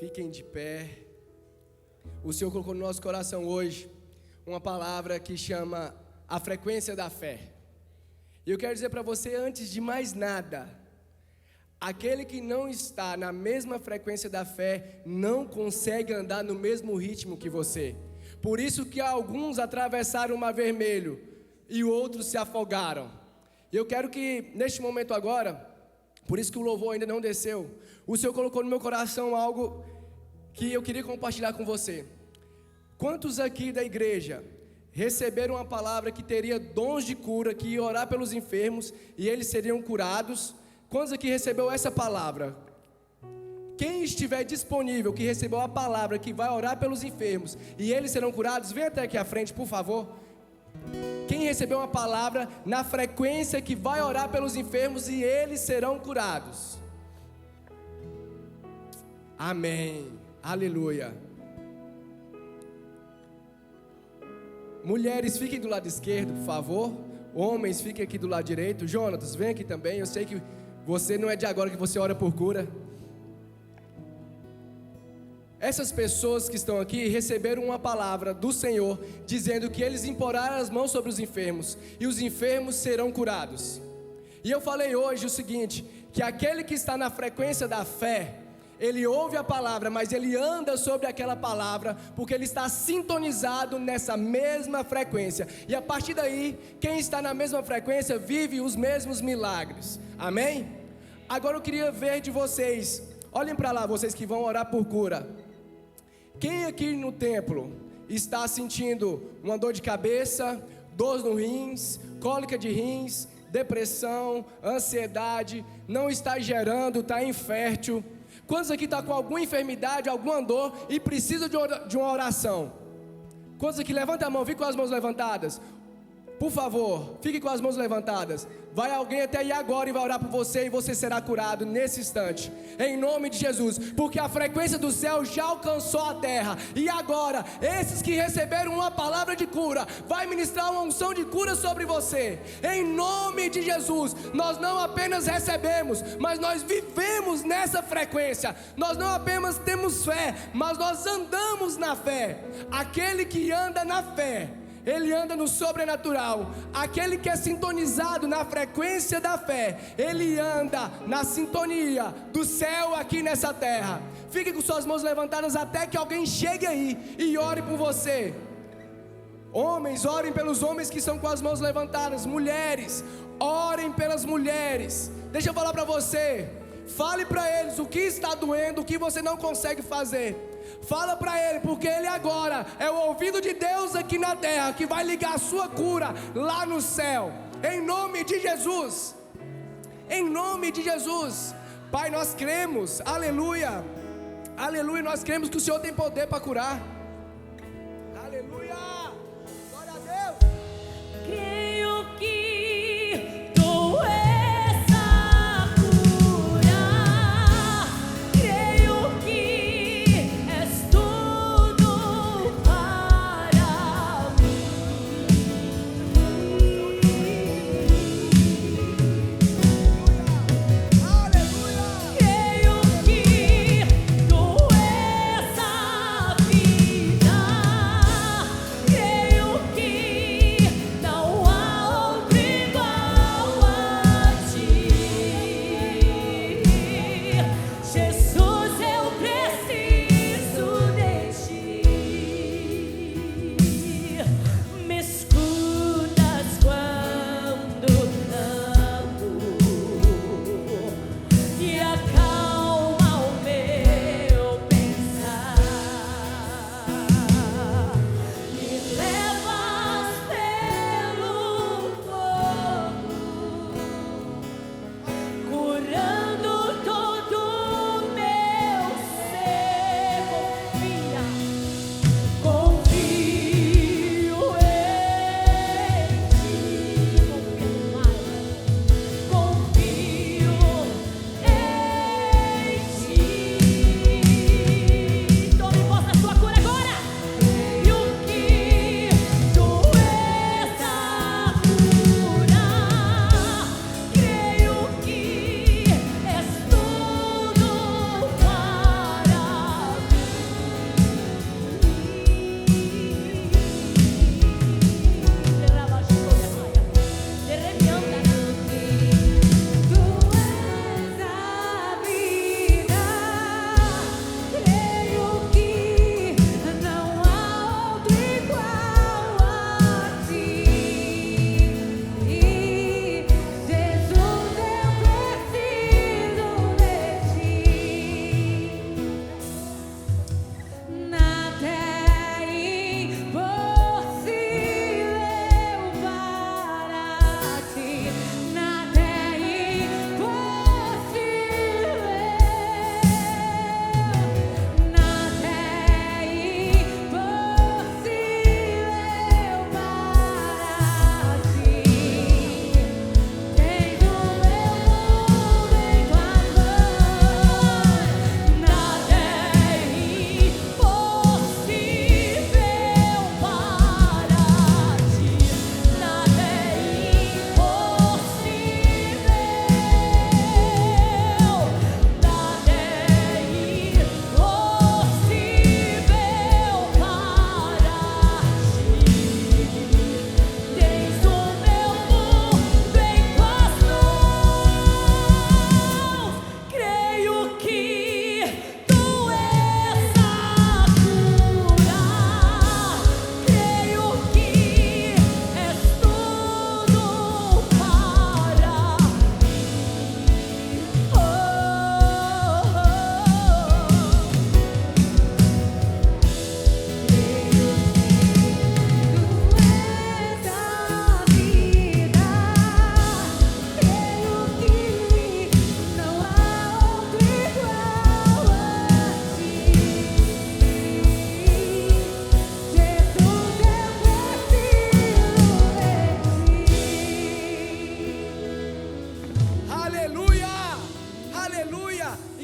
Fiquem de pé. O Senhor colocou no nosso coração hoje uma palavra que chama a frequência da fé. E eu quero dizer para você, antes de mais nada, aquele que não está na mesma frequência da fé não consegue andar no mesmo ritmo que você. Por isso que alguns atravessaram o Mar Vermelho e outros se afogaram. E eu quero que neste momento agora, por isso que o louvor ainda não desceu, o Senhor colocou no meu coração algo que eu queria compartilhar com você. Quantos aqui da igreja receberam uma palavra que teria dons de cura, que ia orar pelos enfermos e eles seriam curados? Quantos aqui recebeu essa palavra? Quem estiver disponível, que recebeu a palavra que vai orar pelos enfermos e eles serão curados, vem até aqui à frente, por favor. Quem recebeu uma palavra na frequência que vai orar pelos enfermos e eles serão curados? Amém, aleluia. Mulheres, fiquem do lado esquerdo, por favor. Homens, fiquem aqui do lado direito. Jonatas, vem aqui também. Eu sei que você não é de agora que você ora por cura. Essas pessoas que estão aqui receberam uma palavra do Senhor dizendo que eles imporaram as mãos sobre os enfermos e os enfermos serão curados. E eu falei hoje o seguinte, que aquele que está na frequência da fé, ele ouve a palavra, mas ele anda sobre aquela palavra, porque ele está sintonizado nessa mesma frequência. E a partir daí, quem está na mesma frequência vive os mesmos milagres. Amém? Agora eu queria ver de vocês, olhem para lá, vocês que vão orar por cura. Quem aqui no templo está sentindo uma dor de cabeça, dor no rins, cólica de rins, depressão, ansiedade, não está gerando, está infértil? Quantos aqui estão com alguma enfermidade, alguma dor e precisa de uma oração? Quantos aqui, levanta a mão, fique com as mãos levantadas. Por favor, fique com as mãos levantadas. Vai alguém até aí agora e vai orar por você e você será curado nesse instante, em nome de Jesus, porque a frequência do céu já alcançou a terra. E agora, esses que receberam uma palavra de cura, vai ministrar uma unção de cura sobre você, em nome de Jesus. Nós não apenas recebemos, mas nós vivemos nessa frequência. Nós não apenas temos fé, mas nós andamos na fé. Aquele que anda na fé, ele anda no sobrenatural. Aquele que é sintonizado na frequência da fé, ele anda na sintonia do céu aqui nessa terra. Fique com suas mãos levantadas até que alguém chegue aí e ore por você. Homens, orem pelos homens que estão com as mãos levantadas. Mulheres, orem pelas mulheres. Deixa eu falar para você, fale para eles o que está doendo, o que você não consegue fazer. Fala para ele, porque ele agora é o ouvido de Deus aqui na terra, que vai ligar a sua cura lá no céu, em nome de Jesus. Em nome de Jesus. Pai, nós cremos, aleluia, aleluia, nós cremos que o Senhor tem poder para curar. Aleluia, glória a Deus. Creio que tu és a vida.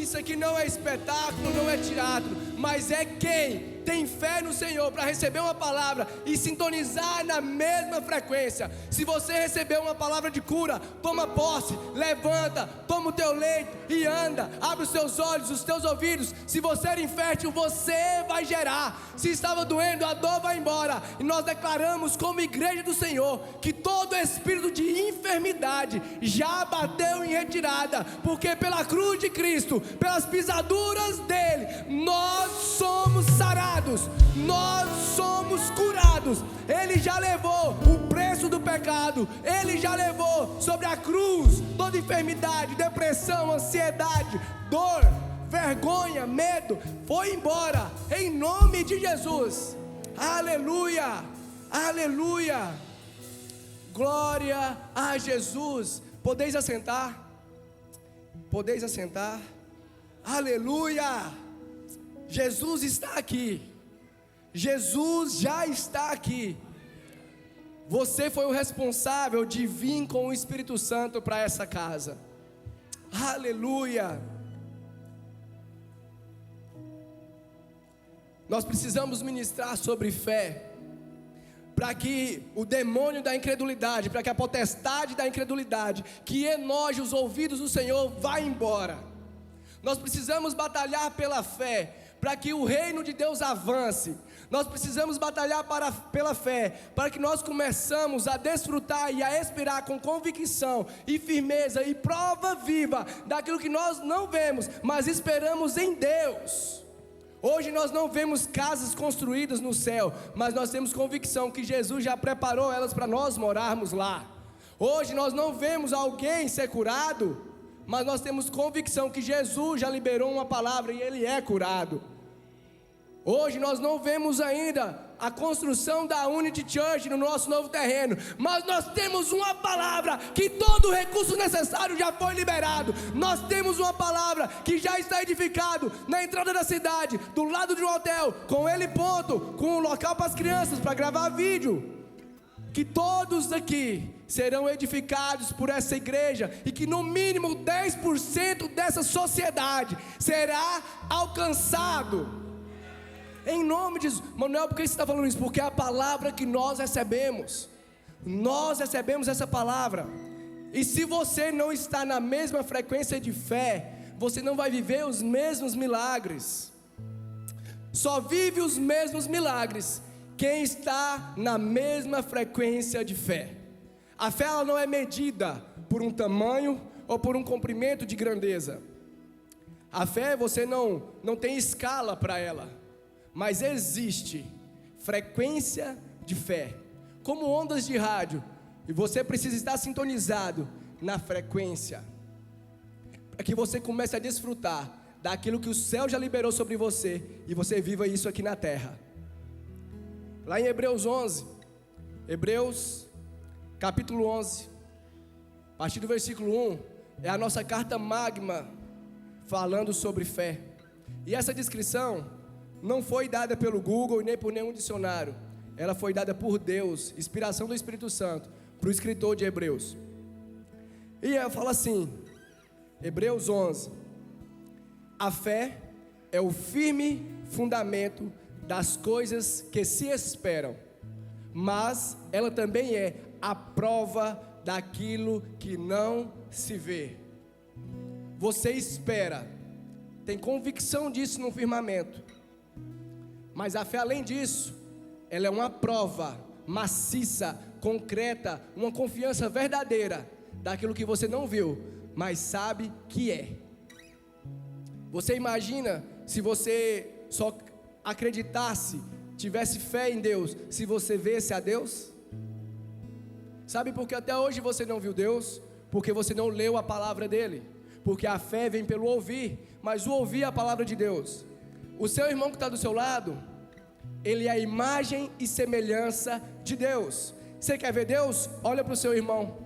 Isso aqui não é espetáculo, não é teatro, mas é quem tem fé no Senhor para receber uma palavra e sintonizar na mesma frequência. Se você receber uma palavra de cura, toma posse, levanta, toma o teu leito e anda. Abre os teus olhos, os teus ouvidos. Se você era infértil, você vai gerar. Se estava doendo, a dor vai embora. E nós declaramos como igreja do Senhor que todo espírito de enfermidade já bateu em retirada, porque pela cruz de Cristo, pelas pisaduras dele, nós somos sarados, nós somos curados. Ele já levou o preço do pecado, ele já levou sobre a cruz toda enfermidade, depressão, ansiedade, dor, vergonha, medo, foi embora, em nome de Jesus. Aleluia, aleluia, glória a Jesus. Podeis assentar, podeis assentar. Aleluia, Jesus está aqui, Jesus já está aqui. Você foi o responsável de vir com o Espírito Santo para essa casa. Aleluia. Nós precisamos ministrar sobre fé, para que o demônio da incredulidade, para que a potestade da incredulidade, que enoje os ouvidos do Senhor, vá embora. Nós precisamos batalhar pela fé, para que o reino de Deus avance. Nós precisamos batalhar pela fé, para que nós começamos a desfrutar e a expirar com convicção e firmeza e prova viva daquilo que nós não vemos, mas esperamos em Deus. Hoje nós não vemos casas construídas no céu, mas nós temos convicção que Jesus já preparou elas para nós morarmos lá. Hoje nós não vemos alguém ser curado, mas nós temos convicção que Jesus já liberou uma palavra e ele é curado. Hoje nós não vemos ainda a construção da Unity Church no nosso novo terreno, mas nós temos uma palavra que todo o recurso necessário já foi liberado. Nós temos uma palavra que já está edificado na entrada da cidade, do lado de um hotel, com heliponto, com um local para as crianças, para gravar vídeo. Que todos aqui serão edificados por essa igreja, e que no mínimo 10% dessa sociedade será alcançado. Em nome de Jesus. Manuel, por que você está falando isso? Porque é a palavra que nós recebemos. Nós recebemos essa palavra. E se você não está na mesma frequência de fé, você não vai viver os mesmos milagres. Só vive os mesmos milagres quem está na mesma frequência de fé. A fé, ela não é medida por um tamanho ou por um comprimento de grandeza. A fé, você não tem escala para ela. Mas existe frequência de fé, como ondas de rádio, e você precisa estar sintonizado na frequência, para que você comece a desfrutar daquilo que o céu já liberou sobre você, e você viva isso aqui na terra. Lá em Hebreus 11, Hebreus capítulo 11, a partir do versículo 1, é a nossa carta magma, falando sobre fé. E essa descrição não foi dada pelo Google e nem por nenhum dicionário. Ela foi dada por Deus, inspiração do Espírito Santo, para o escritor de Hebreus. E ela fala assim, Hebreus 11: a fé é o firme fundamento das coisas que se esperam, mas ela também é a prova daquilo que não se vê. Você espera, tem convicção disso no firmamento. Mas a fé, além disso, ela é uma prova maciça, concreta, uma confiança verdadeira daquilo que você não viu, mas sabe que é. Você imagina se você só acreditasse, tivesse fé em Deus, se você visse a Deus? Sabe por que até hoje você não viu Deus? Porque você não leu a palavra dele. Porque a fé vem pelo ouvir, mas o ouvir é a palavra de Deus. O seu irmão que está do seu lado, ele é a imagem e semelhança de Deus. Você quer ver Deus? Olha para o seu irmão.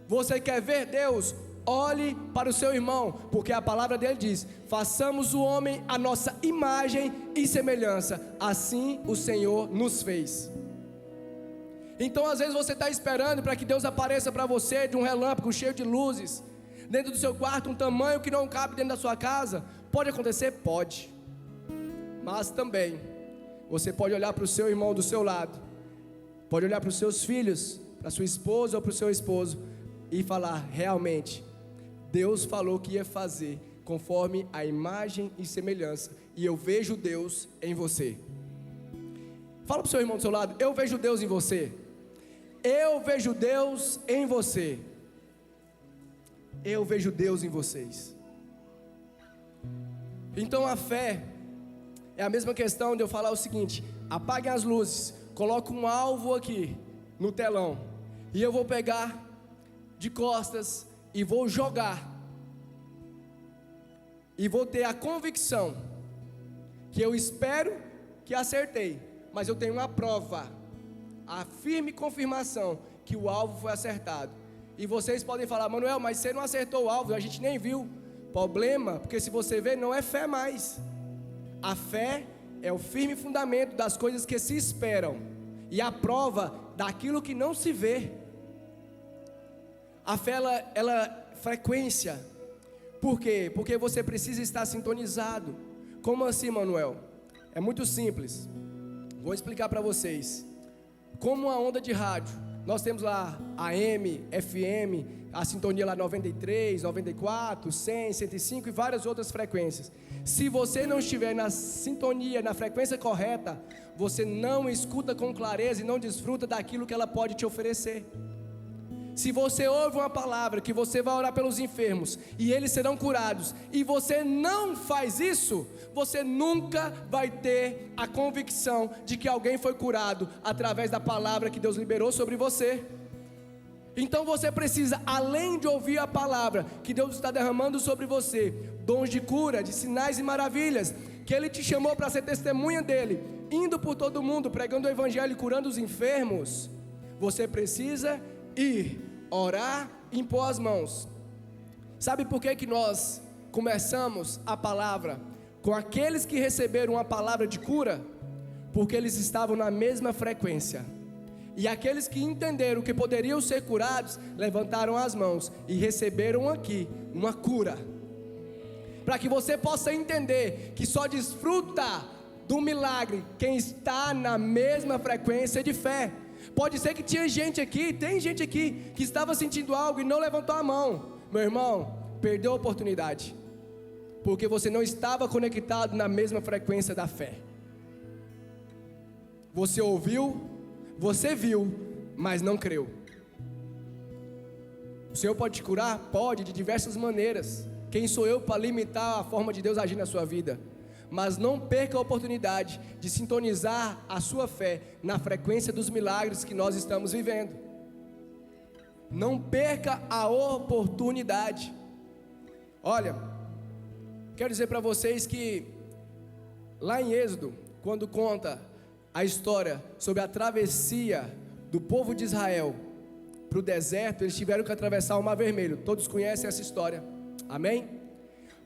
Você quer ver Deus? Olhe para o seu irmão, porque a palavra dele diz: façamos o homem a nossa imagem e semelhança, assim o Senhor nos fez. Então às vezes você está esperando para que Deus apareça para você de um relâmpago cheio de luzes. dentro do seu quarto um tamanho que não cabe dentro da sua casa? Pode acontecer? Pode. Mas também, você pode olhar para o seu irmão do seu lado, pode olhar para os seus filhos, para a sua esposa ou para o seu esposo e falar: realmente, Deus falou que ia fazer conforme a imagem e semelhança, e eu vejo Deus em você. Fala para o seu irmão do seu lado: eu vejo Deus em você. Eu vejo Deus em você. Eu vejo Deus em vocês. Então a fé é a mesma questão de eu falar o seguinte: apaguem as luzes, coloque um alvo aqui no telão, e eu vou pegar de costas e vou jogar, e vou ter a convicção que eu espero que acertei, mas eu tenho uma prova, a firme confirmação que o alvo foi acertado. E vocês podem falar: Manuel, mas você não acertou o alvo, a gente nem viu. Problema, porque se você ver, não é fé mais. A fé é o firme fundamento das coisas que se esperam e a prova daquilo que não se vê. A fé, ela frequência. Por quê? Porque você precisa estar sintonizado. Como assim, Manuel? É muito simples. Vou explicar para vocês. Como a onda de rádio, nós temos lá AM, FM, a sintonia lá 93, 94, 100, 105 e várias outras frequências. Se você não estiver na sintonia, na frequência correta, você não escuta com clareza e não desfruta daquilo que ela pode te oferecer. Se você ouve uma palavra que você vai orar pelos enfermos e eles serão curados, e você não faz isso, você nunca vai ter a convicção de que alguém foi curado através da palavra que Deus liberou sobre você. Então você precisa, além de ouvir a palavra que Deus está derramando sobre você, dons de cura, de sinais e maravilhas, que Ele te chamou para ser testemunha dEle, indo por todo mundo, pregando o Evangelho e curando os enfermos, você precisa ir, orar e impor as mãos. Sabe por que nós começamos a palavra com aqueles que receberam a palavra de cura? Porque eles estavam na mesma frequência. E aqueles que entenderam que poderiam ser curados, levantaram as mãos e receberam aqui uma cura. Para que você possa entender que só desfruta do milagre quem está na mesma frequência de fé. Pode ser que tinha gente aqui, tem gente aqui que estava sentindo algo e não levantou a mão. Meu irmão, perdeu a oportunidade, porque você não estava conectado na mesma frequência da fé. Você ouviu, você viu, mas não creu. O Senhor pode te curar? Pode, de diversas maneiras. Quem sou eu para limitar a forma de Deus agir na sua vida? Mas não perca a oportunidade de sintonizar a sua fé na frequência dos milagres que nós estamos vivendo. Não perca a oportunidade. Olha, quero dizer para vocês que lá em Êxodo, quando conta a história sobre a travessia do povo de Israel para o deserto, eles tiveram que atravessar o Mar Vermelho. Todos conhecem essa história, amém?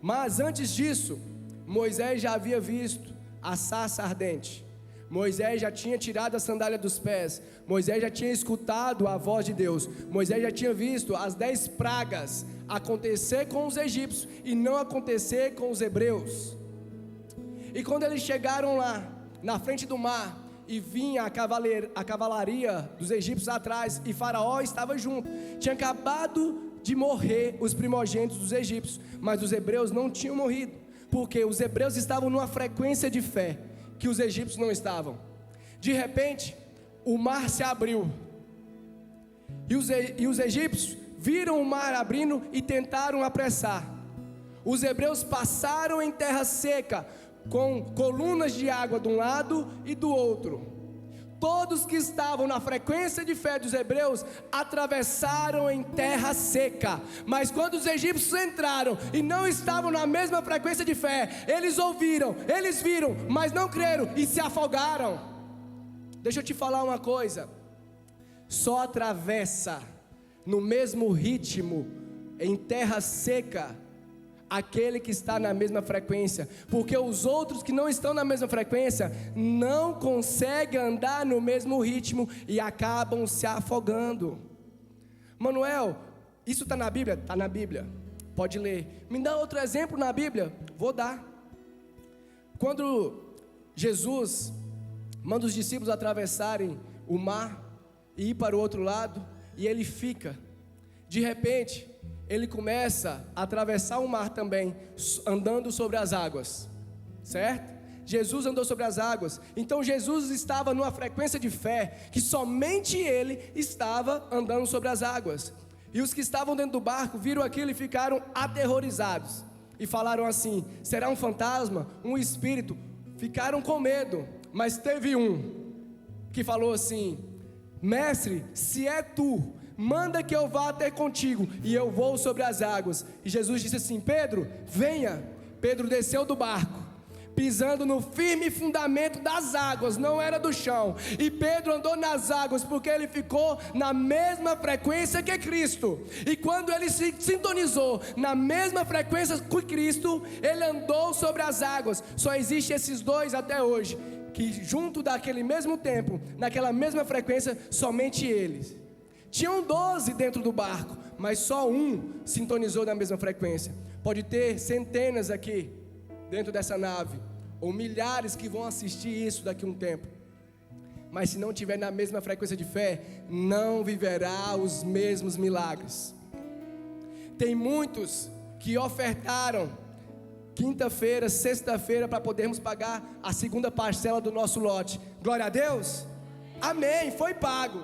Mas antes disso, Moisés já havia visto a sarça ardente. Moisés já tinha tirado a sandália dos pés. Moisés já tinha escutado a voz de Deus. Moisés já tinha visto as 10 pragas acontecer com os egípcios e não acontecer com os hebreus. E quando eles chegaram lá, na frente do mar, e vinha a cavalaria dos egípcios atrás, e Faraó estava junto. Tinha acabado de morrer os primogênitos dos egípcios, mas os hebreus não tinham morrido, porque os hebreus estavam numa frequência de fé que os egípcios não estavam. De repente, o mar se abriu, e os egípcios viram o mar abrindo e tentaram apressar. Os hebreus passaram em terra seca, com colunas de água de um lado e do outro. Todos que estavam na frequência de fé dos hebreus atravessaram em terra seca. Mas quando os egípcios entraram e não estavam na mesma frequência de fé, eles ouviram, eles viram, mas não creram e se afogaram. Deixa eu te falar uma coisa: só atravessa no mesmo ritmo em terra seca aquele que está na mesma frequência, porque os outros que não estão na mesma frequência não conseguem andar no mesmo ritmo e acabam se afogando. Manuel, isso está na Bíblia? Está na Bíblia. Pode ler. Me dá outro exemplo na Bíblia? Vou dar. Quando Jesus manda os discípulos atravessarem o mar e ir para o outro lado, e ele fica, de repente, ele começa a atravessar o mar também, andando sobre as águas, certo? Jesus andou sobre as águas, então Jesus estava numa frequência de fé, que somente ele estava andando sobre as águas, e os que estavam dentro do barco viram aquilo e ficaram aterrorizados, e falaram assim: será um fantasma, um espírito? Ficaram com medo, mas teve um que falou assim: mestre, se é tu, manda que eu vá até contigo, e eu vou sobre as águas. E Jesus disse assim: Pedro, venha. Pedro desceu do barco, pisando no firme fundamento das águas, não era do chão, e Pedro andou nas águas, porque ele ficou na mesma frequência que Cristo, e quando ele se sintonizou na mesma frequência que Cristo, ele andou sobre as águas. Só existem esses dois até hoje, que junto daquele mesmo tempo, naquela mesma frequência, somente eles. Tinham 12 dentro do barco, mas só um sintonizou na mesma frequência. Pode ter centenas aqui dentro dessa nave, ou milhares que vão assistir isso daqui a um tempo, mas se não tiver na mesma frequência de fé, não viverá os mesmos milagres. Tem muitos que ofertaram quinta-feira, sexta-feira, para podermos pagar a segunda parcela do nosso lote. Glória a Deus, amém, foi pago.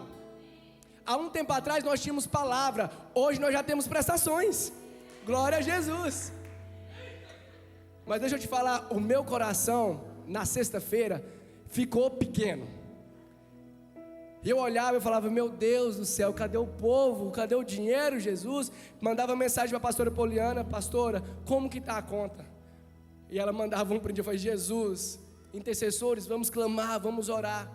Há um tempo atrás nós tínhamos palavra, hoje nós já temos prestações. Glória a Jesus. Mas deixa eu te falar, o meu coração na sexta-feira ficou pequeno. E eu olhava e falava: meu Deus do céu, cadê o povo? Cadê o dinheiro, Jesus? Mandava mensagem para a pastora Poliana: pastora, como que está a conta? E ela mandava um print, eu falei: Jesus, intercessores, vamos clamar, vamos orar.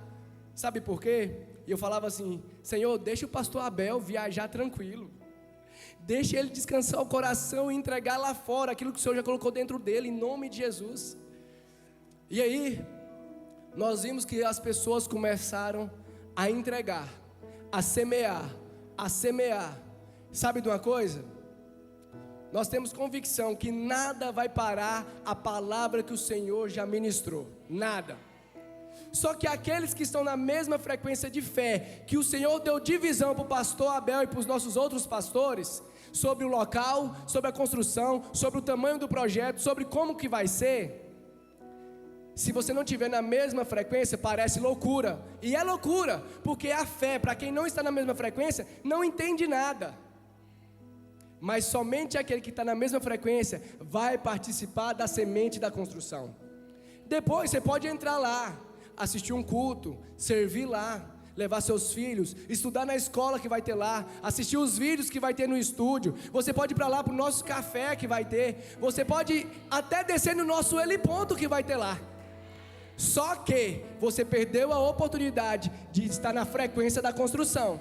Sabe por quê? E eu falava assim: Senhor, deixa o pastor Abel viajar tranquilo, deixa ele descansar o coração e entregar lá fora aquilo que o Senhor já colocou dentro dele, em nome de Jesus. E aí, nós vimos que as pessoas começaram a entregar, a semear. Sabe de uma coisa? Nós temos convicção que nada vai parar a palavra que o Senhor já ministrou, nada. Só que aqueles que estão na mesma frequência de fé, que o Senhor deu divisão para o pastor Abel e para os nossos outros pastores, sobre o local, sobre a construção, sobre o tamanho do projeto, sobre como que vai ser, se você não estiver na mesma frequência, parece loucura, e é loucura, porque a fé, para quem não está na mesma frequência, não entende nada, mas somente aquele que está na mesma frequência, vai participar da semente da construção. Depois você pode entrar lá, assistir um culto, servir lá, levar seus filhos, estudar na escola que vai ter lá, assistir os vídeos que vai ter no estúdio, você pode ir para lá para o nosso café que vai ter, você pode até descer no nosso heliponto que vai ter lá, só que você perdeu a oportunidade de estar na frequência da construção.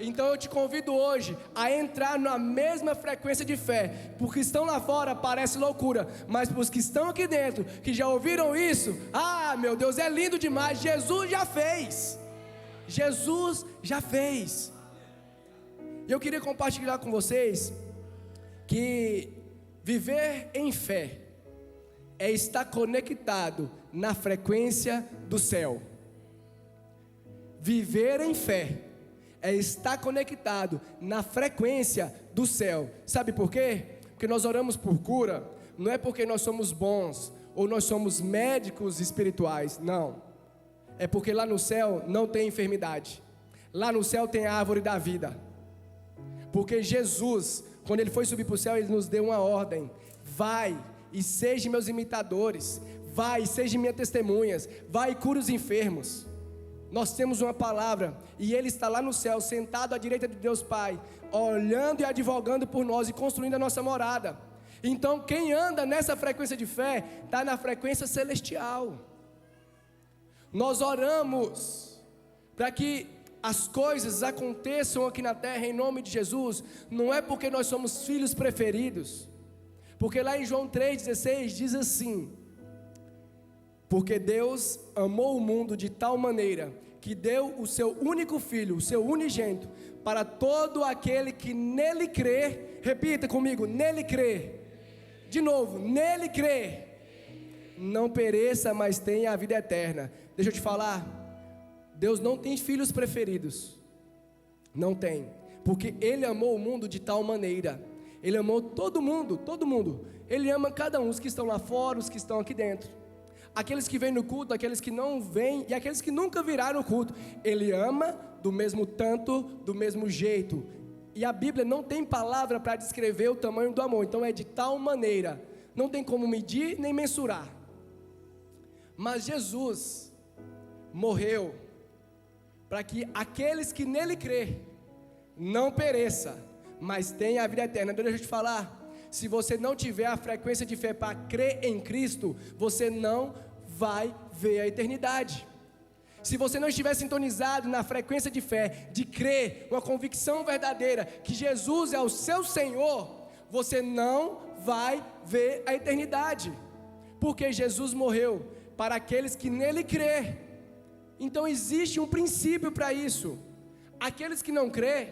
Então eu te convido hoje a entrar na mesma frequência de fé, porque estão lá fora parece loucura, mas para os que estão aqui dentro, que já ouviram isso, meu Deus, é lindo demais, Jesus já fez, e eu queria compartilhar com vocês, que viver em fé, é estar conectado na frequência do céu. Viver em fé é estar conectado na frequência do céu. Sabe por quê? Porque nós oramos por cura, não é porque nós somos bons, ou nós somos médicos espirituais, não. É porque lá no céu não tem enfermidade, lá no céu tem a árvore da vida. Porque Jesus, quando Ele foi subir para o céu, Ele nos deu uma ordem: vai e seja meus imitadores, vai e seja minhas testemunhas, vai e cura os enfermos. Nós temos uma palavra, e Ele está lá no céu, sentado à direita de Deus Pai, olhando e advogando por nós e construindo a nossa morada. Então quem anda nessa frequência de fé, está na frequência celestial. Nós oramos para que as coisas aconteçam aqui na terra em nome de Jesus, não é porque nós somos filhos preferidos, porque lá em João 3,16 diz assim: porque Deus amou o mundo de tal maneira que deu o seu único filho, o seu unigênito, para todo aquele que nele crê. Repita comigo: nele crê. De novo, nele crê. Não pereça, mas tenha a vida eterna. Deixa eu te falar, Deus não tem filhos preferidos. Não tem. Porque Ele amou o mundo de tal maneira. Ele amou todo mundo, todo mundo. Ele ama cada um, os que estão lá fora, os que estão aqui dentro. Aqueles que vêm no culto, aqueles que não vêm e aqueles que nunca viraram no culto. Ele ama do mesmo tanto, do mesmo jeito. E a Bíblia não tem palavra para descrever o tamanho do amor. Então é de tal maneira. Não tem como medir nem mensurar. Mas Jesus morreu para que aqueles que nele crê não pereça, mas tenha a vida eterna. Deixa eu te falar, se você não tiver a frequência de fé para crer em Cristo, você não vai ver a eternidade. Se você não estiver sintonizado na frequência de fé, de crer, uma convicção verdadeira que Jesus é o seu Senhor, você não vai ver a eternidade, porque Jesus morreu para aqueles que nele crê. Então existe um princípio para isso. Aqueles que não crê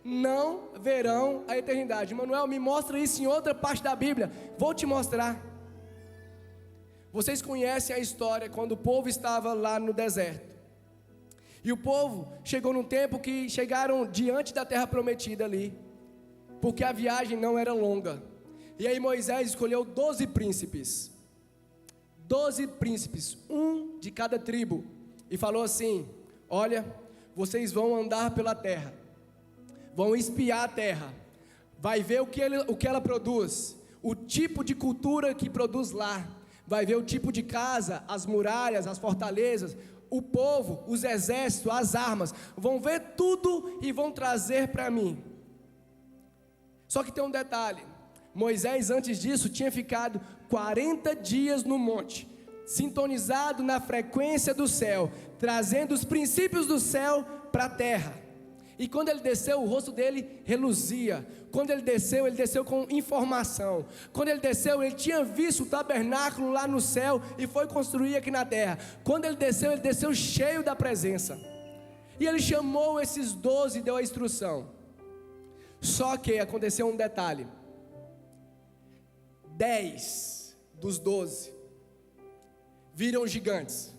não verão a eternidade. Manuel, me mostra isso em outra parte da Bíblia. Vou te mostrar. Vocês conhecem a história quando o povo estava lá no deserto. E o povo chegou num tempo que chegaram diante da terra prometida ali, porque a viagem não era longa. E aí Moisés escolheu 12 príncipes. 12 príncipes, um de cada tribo. E falou assim: olha, vocês vão andar pela terra, vão espiar a terra, vai ver o que ela produz, o tipo de cultura que produz lá, vai ver o tipo de casa, as muralhas, as fortalezas, o povo, os exércitos, as armas, vão ver tudo e vão trazer para mim. Só que tem um detalhe: Moisés antes disso tinha ficado 40 dias no monte, sintonizado na frequência do céu, trazendo os princípios do céu para a terra. E quando ele desceu, o rosto dele reluzia. Quando ele desceu com informação. Quando ele desceu, ele tinha visto o tabernáculo lá no céu e foi construir aqui na terra. Quando ele desceu cheio da presença. E ele chamou esses 12 e deu a instrução. Só que aconteceu um detalhe: 10 dos 12 viram gigantes.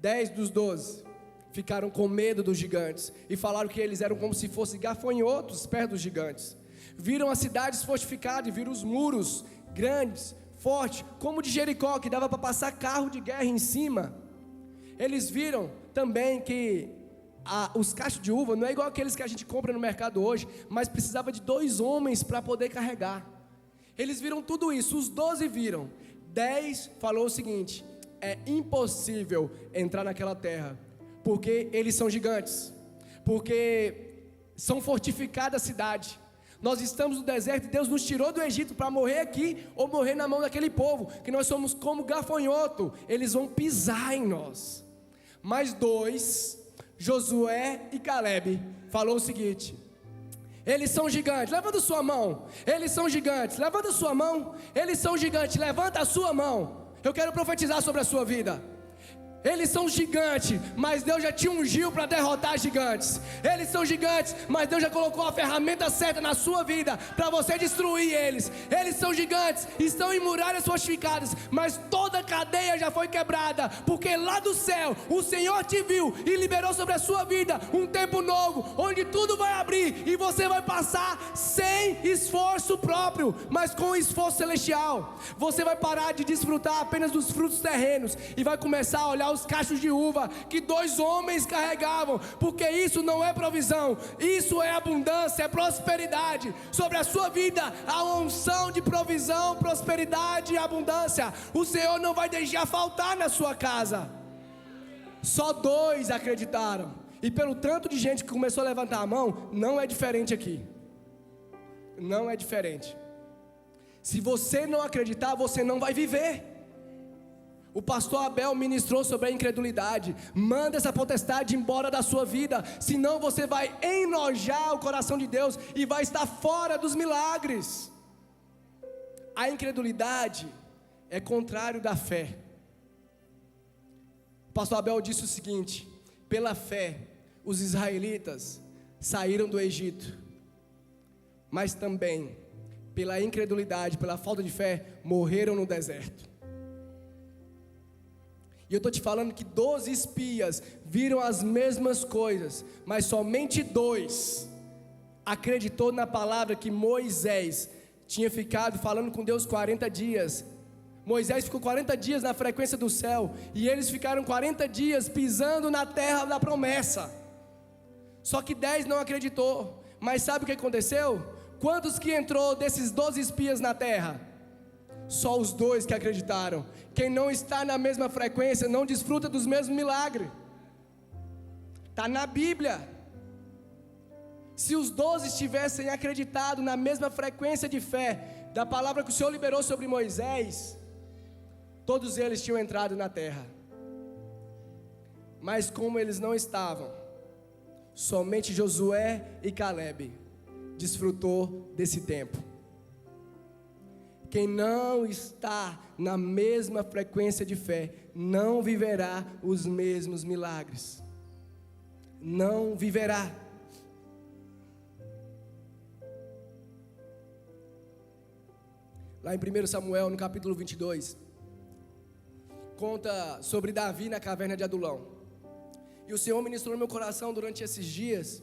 10 dos 12 ficaram com medo dos gigantes e falaram que eles eram como se fossem gafanhotos perto dos gigantes. Viram as cidades fortificadas, viram os muros grandes, fortes, como de Jericó, que dava para passar carro de guerra em cima. Eles viram também que os cachos de uva não é igual aqueles que a gente compra no mercado hoje, mas precisava de 2 homens para poder carregar. Eles viram tudo isso, os 12 viram. 10 falou o seguinte: é impossível entrar naquela terra, porque eles são gigantes, porque são fortificadas a cidade. Nós estamos no deserto e Deus nos tirou do Egito para morrer aqui ou morrer na mão daquele povo, que nós somos como gafanhoto, eles vão pisar em nós. Mas 2, Josué e Caleb, falou o seguinte: eles são gigantes, levanta sua mão. Eles são gigantes, levanta sua mão. Eles são gigantes, levanta a sua mão. Eu quero profetizar sobre a sua vida. Eles são gigantes, mas Deus já te ungiu para derrotar gigantes. Eles são gigantes, mas Deus já colocou a ferramenta certa na sua vida para você destruir eles. Eles são gigantes, estão em muralhas fortificadas, mas toda a cadeia já foi quebrada, porque lá do céu o Senhor te viu e liberou sobre a sua vida um tempo novo, onde tudo vai abrir e você vai passar sem esforço próprio, mas com esforço celestial. Você vai parar de desfrutar apenas dos frutos terrenos e vai começar a olhar os cachos de uva que 2 homens carregavam, porque isso não é provisão, isso é abundância, é prosperidade. Sobre a sua vida há uma unção de provisão, prosperidade e abundância. O Senhor não vai deixar faltar na sua casa. Só 2 acreditaram, e pelo tanto de gente que começou a levantar a mão, não é diferente aqui. Não é diferente. Se você não acreditar, você não vai viver. O pastor Abel ministrou sobre a incredulidade. Manda essa potestade embora da sua vida, senão você vai enojar o coração de Deus e vai estar fora dos milagres. A incredulidade é contrário da fé. O pastor Abel disse o seguinte: Pela fé, os israelitas saíram do Egito, mas também, pela incredulidade, pela falta de fé, morreram no deserto. E eu estou te falando que 12 espias viram as mesmas coisas, mas somente 2 acreditou na palavra que Moisés tinha ficado falando com Deus 40 dias. Moisés ficou 40 dias na frequência do céu, e eles ficaram 40 dias pisando na terra da promessa. Só que 10 não acreditou. Mas sabe o que aconteceu? Quantos que entrou desses 12 espias na terra? Só os 2 que acreditaram. Quem não está na mesma frequência não desfruta dos mesmos milagres. Está na Bíblia. Se os 12 tivessem acreditado na mesma frequência de fé da palavra que o Senhor liberou sobre Moisés, todos eles tinham entrado na terra. Mas como eles não estavam, somente Josué e Caleb desfrutou desse tempo. Quem não está na mesma frequência de fé não viverá os mesmos milagres. Não viverá. Lá em 1 Samuel, no capítulo 22, conta sobre Davi na caverna de Adulão. E o Senhor ministrou no meu coração durante esses dias,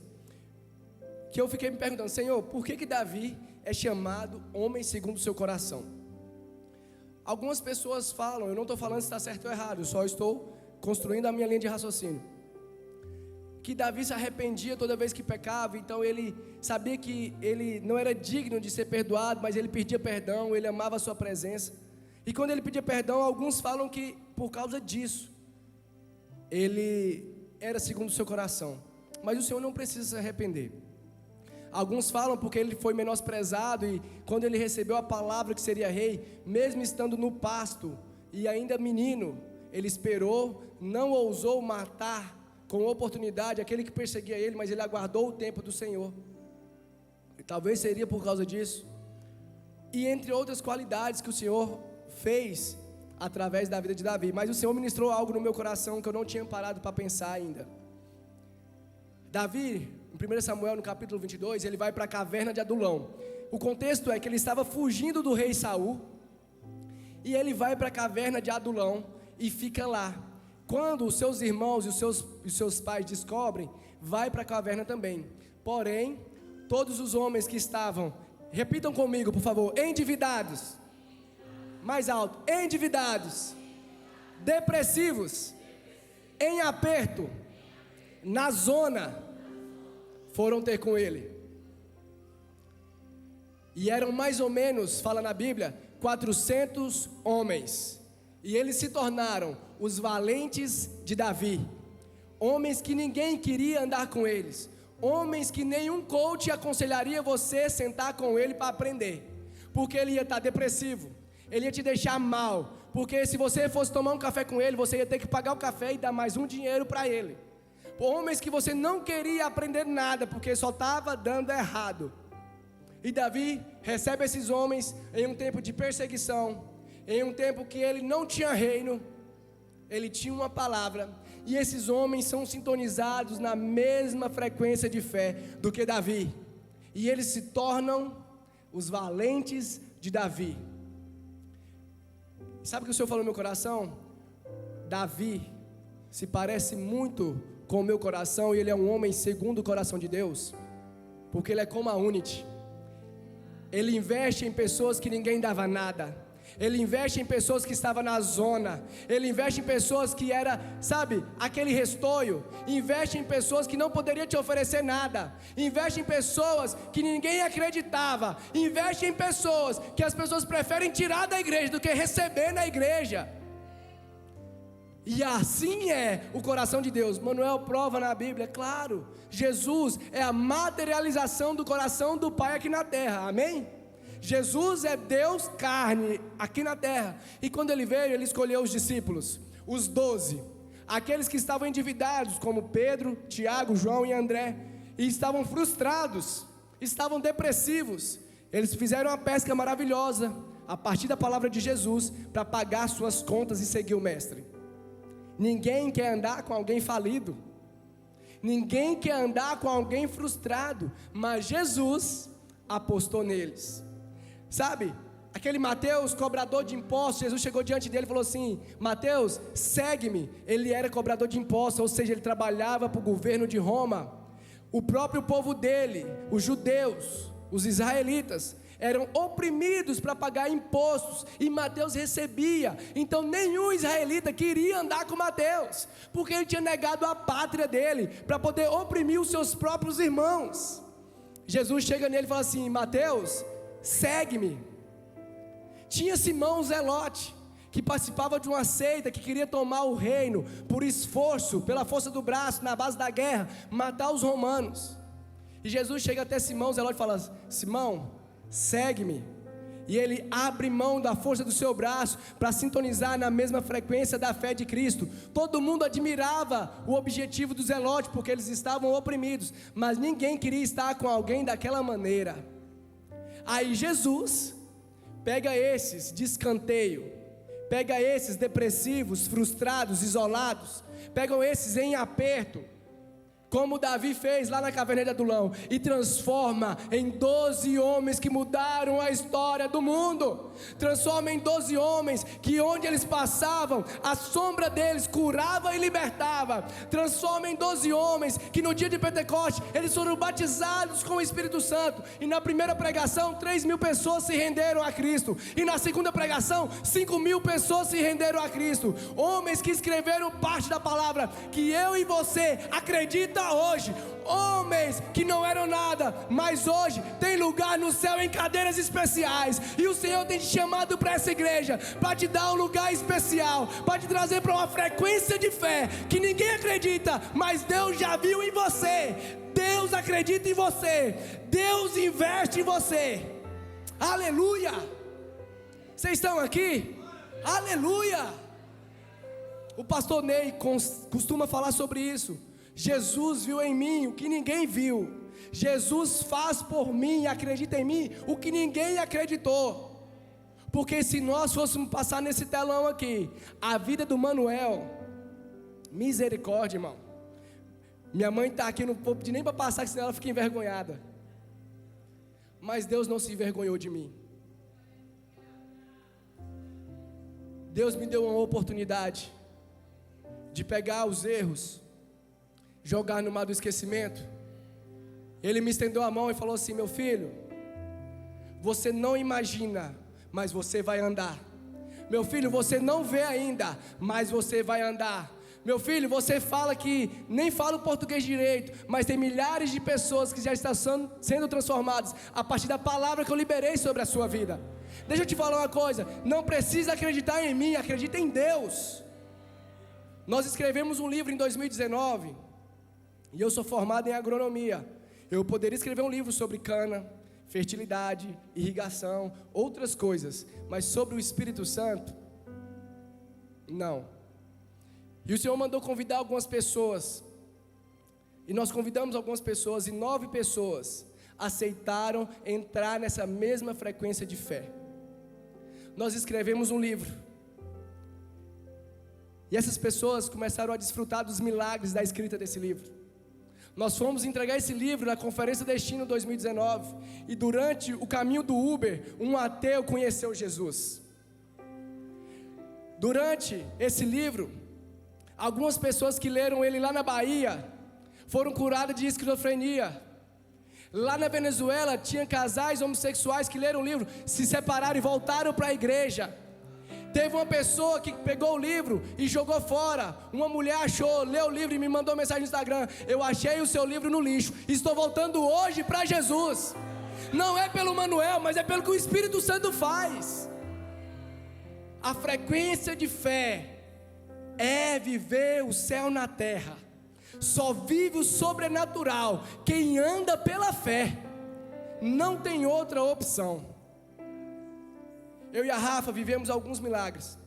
que eu fiquei me perguntando: Senhor, por que Davi é chamado homem segundo o seu coração? Algumas pessoas falam, eu não estou falando se está certo ou errado, eu só estou construindo a minha linha de raciocínio, que Davi se arrependia toda vez que pecava, então ele sabia que ele não era digno de ser perdoado, mas ele pedia perdão, ele amava a sua presença. E quando ele pedia perdão, alguns falam que por causa disso ele era segundo o seu coração. Mas o Senhor não precisa se arrepender. Alguns falam porque ele foi menosprezado, e quando ele recebeu a palavra que seria rei, mesmo estando no pasto e ainda menino, ele esperou, não ousou matar com oportunidade aquele que perseguia ele, mas ele aguardou o tempo do Senhor. E talvez seria por causa disso, e entre outras qualidades que o Senhor fez através da vida de Davi. Mas o Senhor ministrou algo no meu coração que eu não tinha parado para pensar ainda. Davi, em 1 Samuel, no capítulo 22, ele vai para a caverna de Adulão. O contexto é que ele estava fugindo do rei Saul, e ele vai para a caverna de Adulão e fica lá. Quando os seus irmãos e os seus pais descobrem, vai para a caverna também. Porém, todos os homens que estavam, repitam comigo por favor, endividados, mais alto, endividados, depressivos, em aperto, na zona, foram ter com ele. E eram mais ou menos, fala na Bíblia, 400 homens. E eles se tornaram os valentes de Davi. Homens que ninguém queria andar com eles. Homens que nenhum coach aconselharia você sentar com ele para aprender. Porque ele ia estar depressivo. Ele ia te deixar mal. Porque se você fosse tomar um café com ele, você ia ter que pagar o café e dar mais um dinheiro para ele. Homens que você não queria aprender nada, porque só estava dando errado. E Davi recebe esses homens em um tempo de perseguição, em um tempo que ele não tinha reino, ele tinha uma palavra, e esses homens são sintonizados na mesma frequência de fé do que Davi, e eles se tornam os valentes de Davi. Sabe o que o Senhor falou no meu coração? Davi se parece muito com o meu coração, e ele é um homem segundo o coração de Deus, porque ele é como a Unity. Ele investe em pessoas que ninguém dava nada. Ele investe em pessoas que estavam na zona. Ele investe em pessoas que era, sabe, aquele restoio. Investe em pessoas que não poderiam te oferecer nada. Investe em pessoas que ninguém acreditava. Investe em pessoas que as pessoas preferem tirar da igreja do que receber na igreja. E assim é o coração de Deus. Manuel prova na Bíblia, claro. Jesus é a materialização do coração do Pai aqui na terra, amém? Jesus é Deus carne aqui na terra. E quando ele veio, ele escolheu os discípulos, os 12, aqueles que estavam endividados, como Pedro, Tiago, João e André, e estavam frustrados, estavam depressivos. Eles fizeram uma pesca maravilhosa, a partir da palavra de Jesus, para pagar suas contas e seguir o mestre. Ninguém quer andar com alguém falido. Ninguém quer andar com alguém frustrado, mas Jesus apostou neles. Sabe, aquele Mateus, cobrador de impostos, Jesus chegou diante dele e falou assim: Mateus, segue-me. Ele era cobrador de impostos, ou seja, ele trabalhava para o governo de Roma. O próprio povo dele, os judeus, os israelitas, eram oprimidos para pagar impostos, e Mateus recebia. Então nenhum israelita queria andar com Mateus, porque ele tinha negado a pátria dele, para poder oprimir os seus próprios irmãos. Jesus chega nele e fala assim: Mateus, segue-me. Tinha Simão Zelote, que participava de uma seita, que queria tomar o reino, por esforço, pela força do braço, na base da guerra, matar os romanos. E Jesus chega até Simão Zelote e fala: Simão, segue-me. E ele abre mão da força do seu braço para sintonizar na mesma frequência da fé de Cristo. Todo mundo admirava o objetivo do Zelote, porque eles estavam oprimidos, mas ninguém queria estar com alguém daquela maneira. Aí Jesus pega esses de escanteio, pega esses depressivos, frustrados, isolados, pegam esses em aperto, como Davi fez lá na caverna de Adulão, e transforma em 12 homens que mudaram a história do mundo. Transforma em 12 homens que onde eles passavam, a sombra deles curava e libertava. Transforma em 12 homens que no dia de Pentecostes eles foram batizados com o Espírito Santo, e na primeira pregação 3.000 pessoas se renderam a Cristo, e na segunda pregação 5.000 pessoas se renderam a Cristo. Homens que escreveram parte da palavra que eu e você acredita hoje. Homens que não eram nada, mas hoje tem lugar no céu em cadeiras especiais. E o Senhor tem te chamado para essa igreja, para te dar um lugar especial, para te trazer para uma frequência de fé que ninguém acredita, mas Deus já viu em você. Deus acredita em você, Deus investe em você. Aleluia! Vocês estão aqui? Aleluia! O pastor Ney costuma falar sobre isso. Jesus viu em mim o que ninguém viu. Jesus faz por mim e acredita em mim o que ninguém acreditou. Porque se nós fôssemos passar nesse telão aqui a vida do Manuel, misericórdia, irmão. Minha mãe está aqui, não vou pedir nem para passar, senão ela fica envergonhada. Mas Deus não se envergonhou de mim. Deus me deu uma oportunidade de pegar os erros, jogar no mar do esquecimento. Ele me estendeu a mão e falou assim: meu filho, você não imagina, mas você vai andar. Meu filho, você não vê ainda, mas você vai andar. Meu filho, você fala que nem fala o português direito, mas tem milhares de pessoas que já estão sendo transformadas a partir da palavra que eu liberei sobre a sua vida. Deixa eu te falar uma coisa, não precisa acreditar em mim, acredita em Deus. Nós escrevemos um livro em 2019, e eu sou formado em agronomia. Eu poderia escrever um livro sobre cana, fertilidade, irrigação, outras coisas, mas sobre o Espírito Santo, não. E o Senhor mandou convidar algumas pessoas, e nós convidamos algumas pessoas, e 9 pessoas aceitaram entrar nessa mesma frequência de fé. Nós escrevemos um livro, e essas pessoas começaram a desfrutar dos milagres da escrita desse livro. Nós fomos entregar esse livro na Conferência Destino 2019, e durante o caminho do Uber, um ateu conheceu Jesus. Durante esse livro, algumas pessoas que leram ele lá na Bahia foram curadas de esquizofrenia. Lá na Venezuela tinha casais homossexuais que leram o livro, se separaram e voltaram para a igreja. Teve uma pessoa que pegou o livro e jogou fora. Uma mulher achou, leu o livro e me mandou mensagem no Instagram: eu achei o seu livro no lixo, estou voltando hoje para Jesus. Não é pelo Manuel, mas é pelo que o Espírito Santo faz. A frequência de fé é viver o céu na terra. Só vive o sobrenatural quem anda pela fé. Não tem outra opção. Eu e a Rafa vivemos alguns milagres.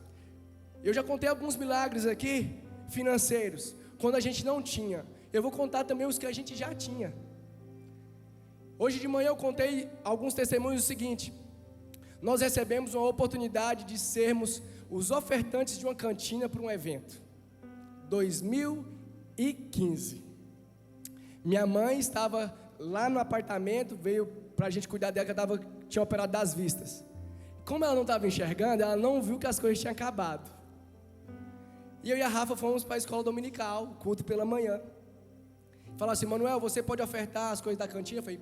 Eu já contei alguns milagres aqui, financeiros, quando a gente não tinha. Eu vou contar também os que a gente já tinha. Hoje de manhã eu contei alguns testemunhos do seguinte: nós recebemos uma oportunidade de sermos os ofertantes de uma cantina para um evento. 2015. Minha mãe estava lá no apartamento, veio para a gente cuidar dela, que ela tinha operado das vistas. Como ela não estava enxergando, ela não viu que as coisas tinham acabado. E eu e a Rafa fomos para a escola dominical, culto pela manhã. Falaram assim: Manuel, você pode ofertar as coisas da cantina? Eu falei: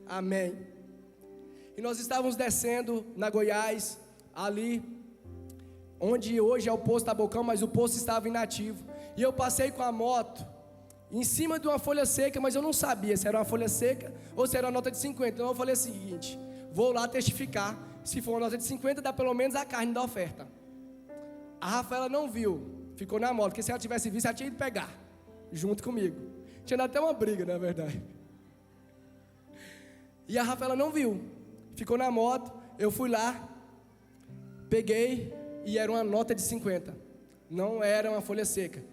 amém. E nós estávamos descendo na Goiás, ali onde hoje é o posto Tabocão, mas o posto estava inativo. E eu passei com a moto em cima de uma folha seca, mas eu não sabia se era uma folha seca ou se era uma nota de 50. Então eu falei o seguinte: vou lá testificar. Se for uma nota de 50, dá pelo menos a carne da oferta. A Rafaela não viu, ficou na moto, porque se ela tivesse visto, ela tinha ido pegar, junto comigo. Tinha dado até uma briga, na verdade. E a Rafaela não viu, ficou na moto. Eu fui lá, peguei, e era uma nota de 50. Não era uma folha seca.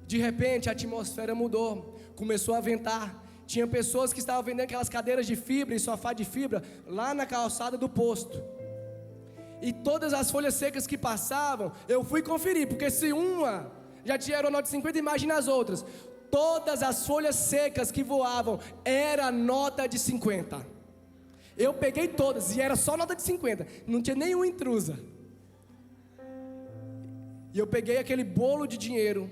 De repente a atmosfera mudou, começou a ventar. Tinha pessoas que estavam vendendo aquelas cadeiras de fibra e sofá de fibra lá na calçada do posto. E todas as folhas secas que passavam, eu fui conferir, porque se uma já tinha uma nota de 50, imagina as outras. Todas as folhas secas que voavam era nota de 50. Eu peguei todas e era só nota de 50, não tinha nenhuma intrusa. E eu peguei aquele bolo de dinheiro,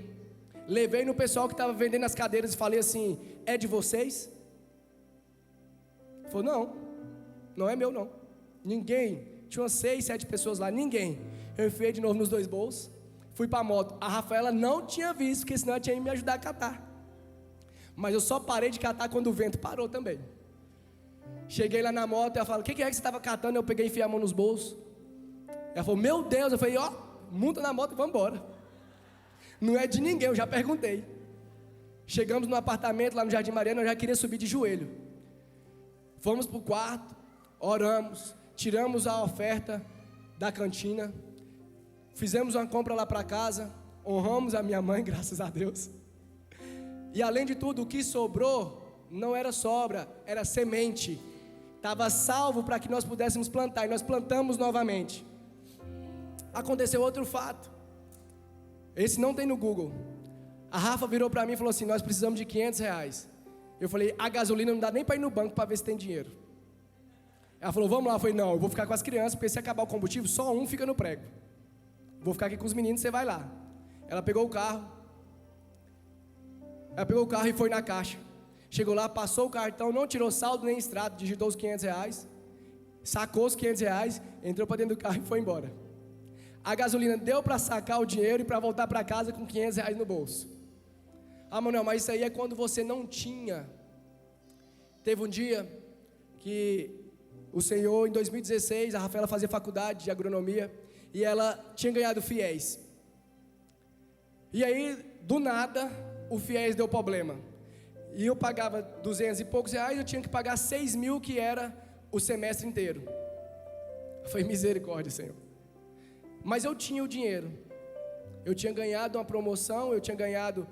levei no pessoal que estava vendendo as cadeiras e falei assim: é de vocês? Ele falou: não, não é meu não. Ninguém, tinha umas 6, 7 pessoas lá, ninguém. Eu enfiei de novo nos 2 bolsos, fui para a moto. A Rafaela não tinha visto, porque senão ela tinha ido me ajudar a catar. Mas eu só parei de catar quando o vento parou também. Cheguei lá na moto, ela falou: o que é que você estava catando? Eu peguei e enfiei a mão nos bolsos. Ela falou: meu Deus. Eu falei: ó, monta na moto e vamos embora. Não é de ninguém, eu já perguntei. Chegamos no apartamento lá no Jardim Mariana, eu já queria subir de joelho. Fomos para o quarto, oramos, tiramos a oferta da cantina, fizemos uma compra lá para casa, honramos a minha mãe, graças a Deus. E além de tudo, o que sobrou não era sobra, era semente. Estava salvo para que nós pudéssemos plantar, e nós plantamos novamente. Aconteceu outro fato, esse não tem no Google. A Rafa virou para mim e falou assim: nós precisamos de R$500. Eu falei: a gasolina não dá nem para ir no banco para ver se tem dinheiro. Ela falou: vamos lá. Eu falei: não, eu vou ficar com as crianças, porque se acabar o combustível, só um fica no prego. Vou ficar aqui com os meninos, você vai lá. Ela pegou o carro e foi na caixa. Chegou lá, passou o cartão, não tirou saldo nem extrato, digitou os R$500, sacou os R$500, entrou para dentro do carro e foi embora. A gasolina deu para sacar o dinheiro e para voltar para casa com R$500 no bolso. Ah, Manuel, mas isso aí é quando você não tinha. Teve um dia que o Senhor, em 2016, a Rafaela fazia faculdade de agronomia e ela tinha ganhado fiéis. E aí, do nada, o fiéis deu problema. E eu pagava 200 e poucos reais, eu tinha que pagar 6 mil, que era o semestre inteiro. Foi misericórdia, Senhor. Mas eu tinha o dinheiro. Eu tinha ganhado uma promoção, eu tinha ganhado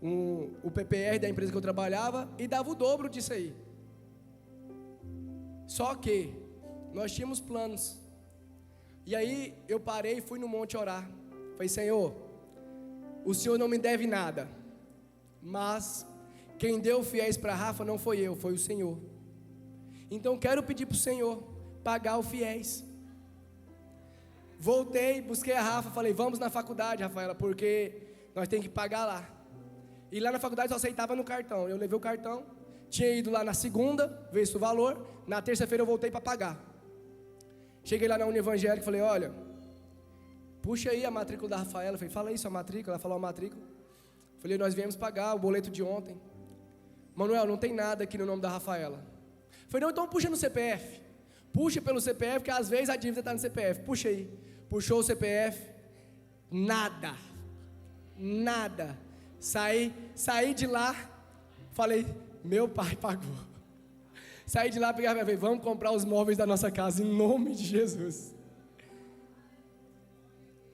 o PPR da empresa que eu trabalhava e dava o dobro disso aí. Só que nós tínhamos planos. E aí eu parei e fui no monte orar. Falei: Senhor, o Senhor não me deve nada, mas quem deu fiéis para Rafa não foi eu, foi o Senhor. Então quero pedir para o Senhor pagar o fiéis. Voltei, busquei a Rafa, falei: vamos na faculdade, Rafaela, porque nós temos que pagar lá. E lá na faculdade só aceitava no cartão. Eu levei o cartão, tinha ido lá na segunda, visto o valor. Na terça-feira eu voltei para pagar. Cheguei lá na Univangélica e falei: olha, puxa aí a matrícula da Rafaela. Eu falei: fala aí sua matrícula. Ela falou a matrícula. Eu falei: nós viemos pagar o boleto de ontem. Manuel, não tem nada aqui no nome da Rafaela. Eu falei: não, então puxa no CPF. Puxa pelo CPF, porque às vezes a dívida está no CPF. Puxa aí. Puxou o CPF. Nada. Saí de lá. Falei: meu pai pagou. Saí de lá, peguei a minha vez: vamos comprar os móveis da nossa casa, em nome de Jesus.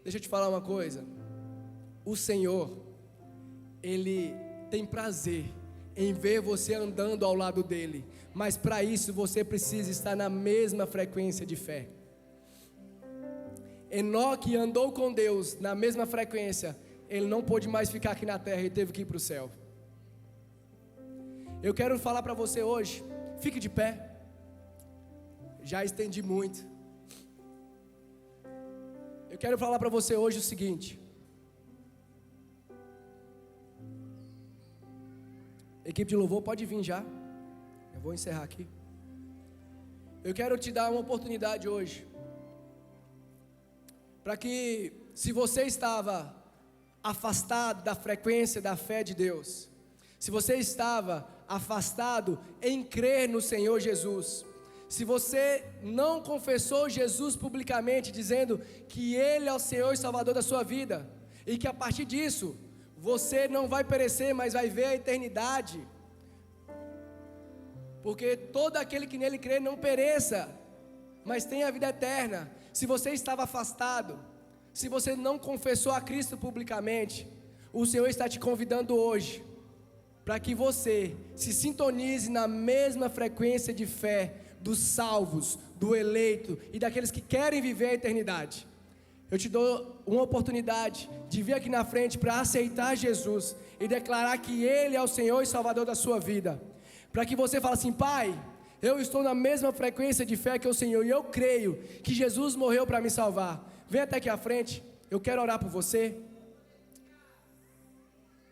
Deixa eu te falar uma coisa. O Senhor, Ele tem prazer em ver você andando ao lado dEle. Mas para isso você precisa estar na mesma frequência de fé. Enoque andou com Deus na mesma frequência. Ele não pôde mais ficar aqui na terra e teve que ir para o céu. Eu quero falar para você hoje, fique de pé. Já estendi muito. Eu quero falar para você hoje o seguinte. Equipe de louvor, pode vir já. Eu vou encerrar aqui. Eu quero te dar uma oportunidade hoje, para que, se você estava afastado da frequência da fé de Deus, se você estava afastado em crer no Senhor Jesus, se você não confessou Jesus publicamente, dizendo que Ele é o Senhor e Salvador da sua vida, e que a partir disso, você não vai perecer, mas vai ver a eternidade, porque todo aquele que nele crê não pereça, mas tenha a vida eterna. Se você estava afastado, se você não confessou a Cristo publicamente, o Senhor está te convidando hoje, para que você se sintonize na mesma frequência de fé dos salvos, do eleito e daqueles que querem viver a eternidade. Eu te dou uma oportunidade de vir aqui na frente para aceitar Jesus e declarar que Ele é o Senhor e Salvador da sua vida, para que você fale assim: Pai, eu estou na mesma frequência de fé que o Senhor, e eu creio que Jesus morreu para me salvar. Vem até aqui à frente, eu quero orar por você.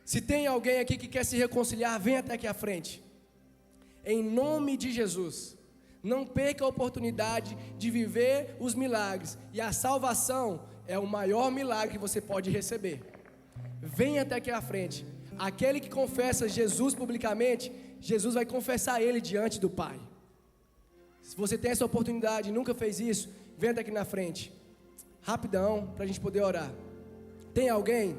Se tem alguém aqui que quer se reconciliar, vem até aqui à frente. Em nome de Jesus, não perca a oportunidade de viver os milagres, e a salvação é o maior milagre que você pode receber. Vem até aqui à frente. Aquele que confessa Jesus publicamente, Jesus vai confessar Ele diante do Pai. Se você tem essa oportunidade e nunca fez isso, vem até aqui na frente, rapidão, para a gente poder orar. Tem alguém?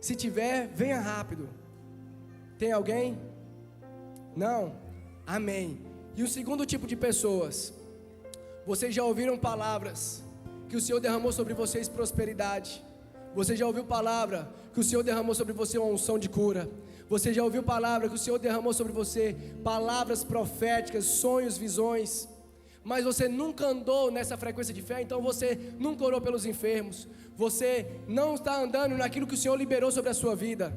Se tiver, venha rápido. Tem alguém? Não? Amém. E o segundo tipo de pessoas, vocês já ouviram palavras que o Senhor derramou sobre vocês prosperidade. Você já ouviu palavra que o Senhor derramou sobre você uma unção de cura. Você já ouviu palavra que o Senhor derramou sobre você palavras proféticas, sonhos, visões. Mas você nunca andou nessa frequência de fé, então você nunca orou pelos enfermos. Você não está andando naquilo que o Senhor liberou sobre a sua vida.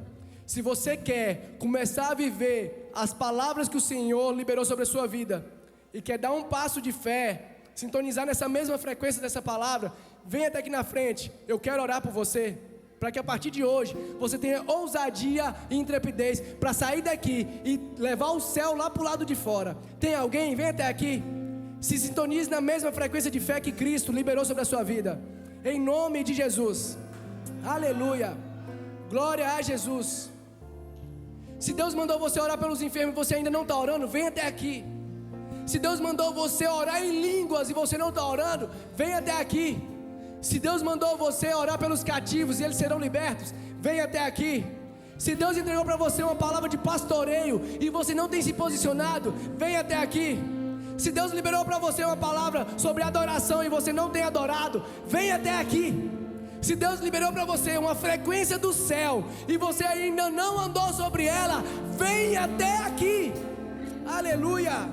Se você quer começar a viver as palavras que o Senhor liberou sobre a sua vida, e quer dar um passo de fé, sintonizar nessa mesma frequência dessa palavra, venha até aqui na frente. Eu quero orar por você, para que a partir de hoje você tenha ousadia e intrepidez para sair daqui e levar o céu lá para o lado de fora. Tem alguém? Vem até aqui. Se sintonize na mesma frequência de fé que Cristo liberou sobre a sua vida, em nome de Jesus. Aleluia, glória a Jesus. Se Deus mandou você orar pelos enfermos e você ainda não está orando, vem até aqui. Se Deus mandou você orar em línguas e você não está orando, vem até aqui. Se Deus mandou você orar pelos cativos e eles serão libertos, vem até aqui. Se Deus entregou para você uma palavra de pastoreio e você não tem se posicionado, vem até aqui. Se Deus liberou para você uma palavra sobre adoração e você não tem adorado, vem até aqui. Se Deus liberou para você uma frequência do céu e você ainda não andou sobre ela, vem até aqui. Aleluia.